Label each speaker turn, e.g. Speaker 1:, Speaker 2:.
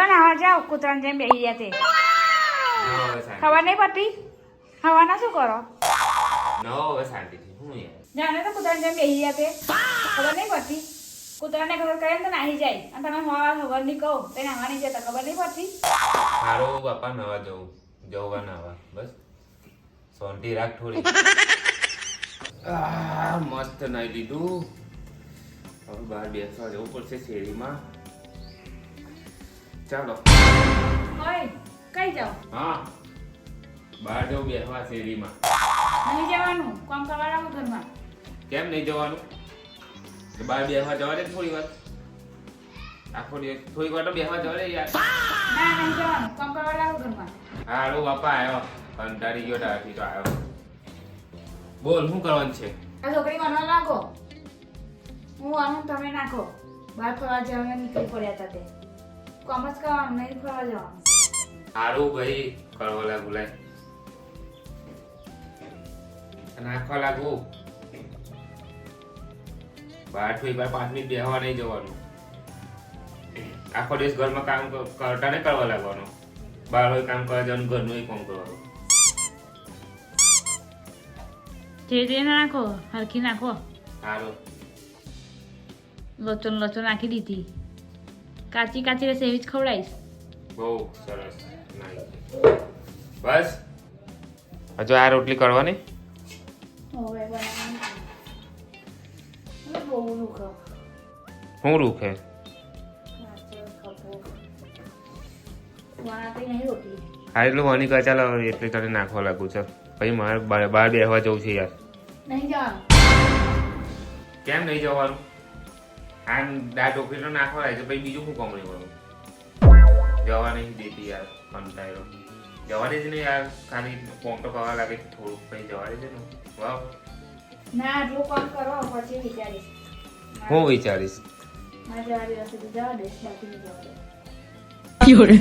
Speaker 1: નાવા જાઓ કૂતરાને જેમ બેસી ગયા તે ખબર નહીં પડતી હવાના શું કરો
Speaker 2: હવે શાંતિથી હું
Speaker 1: જાણે તો કૂતરાને જેમ બેસી ગયા તે ખબર નહીં પડતી કૂતરાને ખબર કરે તો નાહી જાય અને તમે ખબર નહીં કહો તો નાવાની જતા ખબર નહીં પડતી
Speaker 2: સારું બાપા નવા જવું નાવા બસ શાંતિ રાખ થોડી મસ્ત નાઈ લીધું હવે બહાર બેસવા જવું પડશે શેરીમાં ચાલો
Speaker 1: ઓય કઈ જાઓ
Speaker 2: હા બહાર જવું બેસવા શેરીમાં
Speaker 1: નહીં જવાનું કામ કરવાનું ઘરમાં
Speaker 2: કેમ નહીં જવાનું બહાર બેસવા જવા દે થોડી વાર આખો દિવસ થોડીક વાર તો બેસવા જવા દે યાર
Speaker 1: ના નહીં જવાનું કામ કરવાનું ઘરમાં
Speaker 2: હાલો બાપા આવ્યો કંટાળી ગયો તારાથી તો આવ્યો બોલ શું કરવાનું છે
Speaker 1: આ છોકરી મને નાખો હું આનું તમે નાખો બહાર ફરવા જવાનું નીકળી પડ્યા હતા તે કોમર્સ કરવાનું નહીં ફરવા જવાનું
Speaker 2: સારું ભાઈ કરવા લાગુ લાય નાખવા લાગુ બહાર થોડી વાર 5 મિનિટ બેસવા નહીં જવાનું આખો દિવસ ઘરમાં કામ કરતા ને કરવા લાગવાનું બહાર હોય કામ કરવા જવાનું ઘરનું કામ કરવાનું
Speaker 1: જે નાખો હરખી નાખો
Speaker 2: સારું
Speaker 1: લોચો લોચો નાખી દીધી કાચી કાચી રહેશે એવી જ ખવડાવીશ
Speaker 2: બહુ સરસ બસ હજુ આ રોટલી કરવાની
Speaker 1: હવે બનાવવાની બહુ રૂખો
Speaker 2: શું રૂખે
Speaker 1: બનાવતી નહીં રોટલી
Speaker 2: હા એટલું વાની કર ચાલો એટલી તને નાખવા લાગુ છે પછી મારે બહાર બેસવા જવું છે યાર
Speaker 1: નહીં જવાનું
Speaker 2: કેમ નહીં જવાનું આ દાળ ઢોકળી તો નાખવા લાગે છે પછી બીજું શું કામ નહીં મળવું જવા નહીં દેતી યાર કંટાળો જવા દે છે ને યાર ખાલી ફોન તો કરવા લાગે છે થોડુંક પછી જવા દે છે ને વાવ
Speaker 1: ના આટલું કામ કરો પછી વિચારીશ
Speaker 2: હું વિચારીશ
Speaker 1: મારે જવા દિવસે તો જવા દઈશ બાકી નહીં જવા દે